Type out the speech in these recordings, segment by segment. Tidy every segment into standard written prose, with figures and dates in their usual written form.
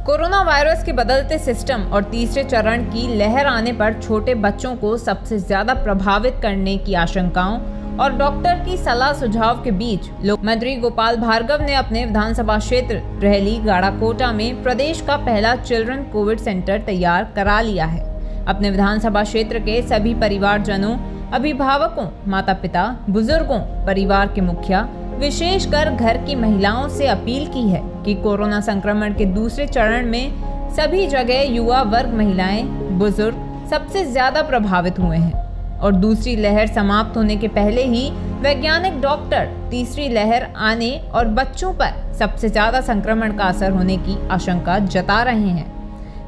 Corona virus के बदलते system और तीसरे चरण की लहर आने पर छोटे बच्चों को सबसे ज्यादा प्रभावित करने की आशंकाओं और डॉक्टर की सलाह सुझाव के बीच लोक मंत्री गोपाल भार्गव ने अपने विधानसभा क्षेत्र रहली गाड़ाकोटा में प्रदेश का पहला चिल्ड्रन कोविड सेंटर तैयार करा लिया है। अपने विधानसभा क्षेत्र के सभी परिवारजनों, अभिभावकों, माता पिता, बुजुर्गों, परिवार के मुखिया, विशेषकर घर की महिलाओं से अपील की है कि कोरोना संक्रमण के दूसरे चरण में सभी जगह युवा वर्ग, महिलाएं, बुजुर्ग सबसे ज्यादा प्रभावित हुए हैं और दूसरी लहर समाप्त होने के पहले ही वैज्ञानिक डॉक्टर तीसरी लहर आने और बच्चों पर सबसे ज्यादा संक्रमण का असर होने की आशंका जता रहे हैं।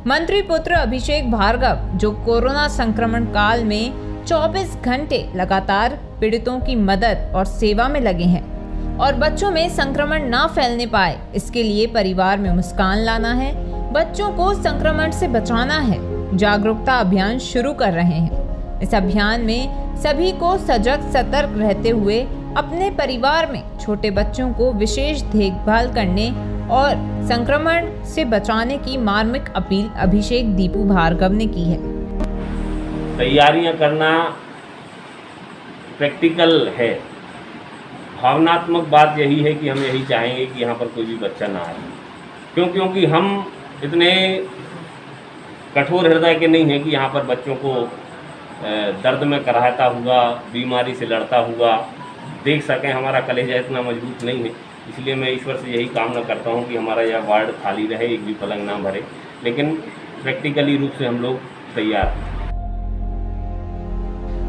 मंत्री पुत्र अभिषेक भार्गव, जो कोरोना संक्रमण काल में 24 घंटे लगातार पीड़ितों की मदद और सेवा में लगे हैं और बच्चों में संक्रमण ना फैलने पाए, इसके लिए परिवार में मुस्कान लाना है, बच्चों को संक्रमण से बचाना है, जागरूकता अभियान शुरू कर रहे हैं। इस अभियान में सभी को सजग सतर्क रहते हुए अपने परिवार में छोटे बच्चों को विशेष देखभाल करने और संक्रमण से बचाने की मार्मिक अपील अभिषेक दीपू भार्गव ने की है। तैयारियां करना प्रैक्टिकल है। भावनात्मक बात यही है कि हम यही चाहेंगे कि यहाँ पर कोई भी बच्चा ना आए, क्योंकि हम इतने कठोर हृदय के नहीं हैं कि यहाँ पर बच्चों को दर्द में कराहता हुआ, बीमारी से लड़ता हुआ देख सकें। हमारा कलेजा इतना मजबूत नहीं है, इसलिए मैं ईश्वर से यही कामना करता हूँ कि हमारा यह वार्ड खाली रहे, एक भी पलंग ना भरे, लेकिन प्रैक्टिकली रूप से हम लोग तैयार हैं।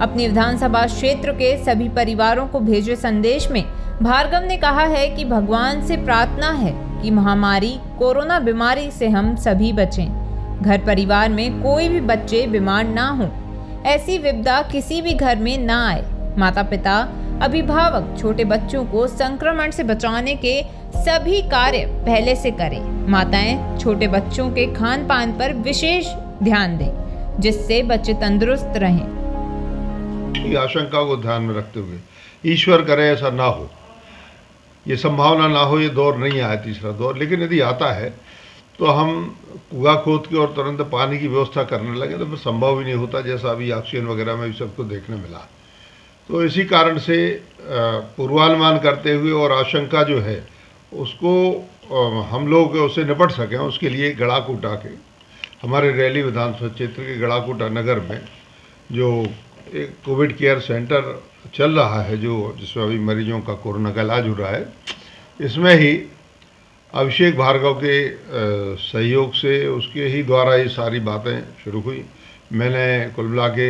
अपनी विधानसभा क्षेत्र के सभी परिवारों को भेजे संदेश में भार्गव ने कहा है कि भगवान से प्रार्थना है कि महामारी कोरोना बीमारी से हम सभी बचें, घर परिवार में कोई भी बच्चे बीमार ना हो, ऐसी विपदा किसी भी घर में ना आए। माता पिता, अभिभावक छोटे बच्चों को संक्रमण से बचाने के सभी कार्य पहले से करें। माताएं छोटे बच्चों के खान पान पर विशेष ध्यान दें, जिससे बच्चे तंदुरुस्त रहें। की आशंका को ध्यान में रखते हुए ईश्वर करे ऐसा ना हो, ये संभावना ना हो, ये दौर नहीं आया तीसरा दौर, लेकिन यदि आता है तो हम कुआं खोद के और तुरंत पानी की व्यवस्था करने लगे तो फिर संभव ही नहीं होता, जैसा अभी ऑक्सीजन वगैरह में भी सबको देखने मिला। तो इसी कारण से पूर्वानुमान करते हुए और आशंका जो है उसको हम लोग उससे निपट सकें, उसके लिए गड़ाकोटा के हमारे रहली विधानसभा क्षेत्र के गड़ाकोटा नगर में जो एक कोविड केयर सेंटर चल रहा है, जो जिसमें अभी मरीजों का कोरोना का इलाज हो रहा है, इसमें ही अभिषेक भार्गव के सहयोग से उसके ही द्वारा ये सारी बातें शुरू हुई। मैंने कुल मिला के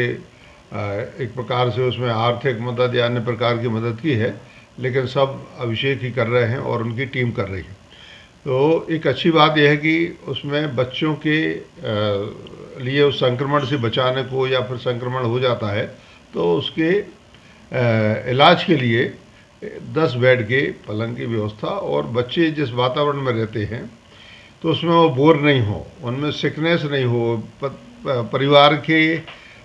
एक प्रकार से उसमें आर्थिक मदद या अन्य प्रकार की मदद की है, लेकिन सब अभिषेक ही कर रहे हैं और उनकी टीम कर रही है। तो एक अच्छी बात यह है कि उसमें बच्चों के लिए उस संक्रमण से बचाने को, या फिर संक्रमण हो जाता है तो उसके इलाज के लिए 10 बेड के पलंग की व्यवस्था, और बच्चे जिस वातावरण में रहते हैं तो उसमें वो बोर नहीं हो, उनमें सिकनेस नहीं हो, परिवार के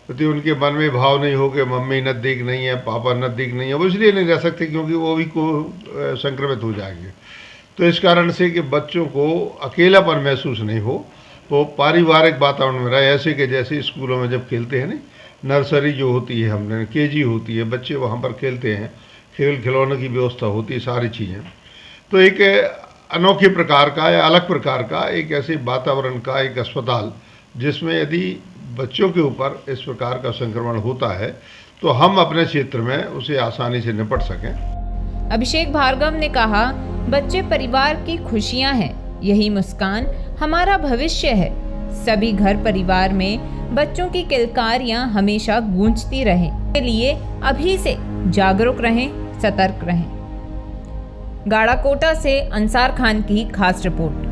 प्रति उनके मन में भाव नहीं हो कि मम्मी नज़दीक नहीं है, पापा नज़दीक नहीं है। वो इसलिए नहीं रह सकते क्योंकि वो भी को संक्रमित हो जाएंगे। तो इस कारण से कि बच्चों को अकेलापन महसूस नहीं हो, वो पारिवारिक वातावरण में रहे, ऐसे कि जैसे स्कूलों में जब खेलते हैं ना, नर्सरी जो होती है, हमने केजी होती है, बच्चे वहाँ पर खेलते हैं, खेल खिलौने की व्यवस्था होती है, सारी चीज़ें। तो एक अनोखे प्रकार का या अलग प्रकार का एक ऐसे वातावरण का एक अस्पताल, जिसमें यदि बच्चों के ऊपर इस प्रकार का संक्रमण होता है तो हम अपने क्षेत्र में उसे आसानी से निपट सकें। अभिषेक भार्गव ने कहा, बच्चे परिवार की खुशियां हैं, यही मुस्कान हमारा भविष्य है। सभी घर परिवार में बच्चों की किलकारियां हमेशा गूंजती रहें, के लिए अभी से जागरूक रहें, सतर्क रहें। गाड़ाकोटा से अंसार खान की खास रिपोर्ट।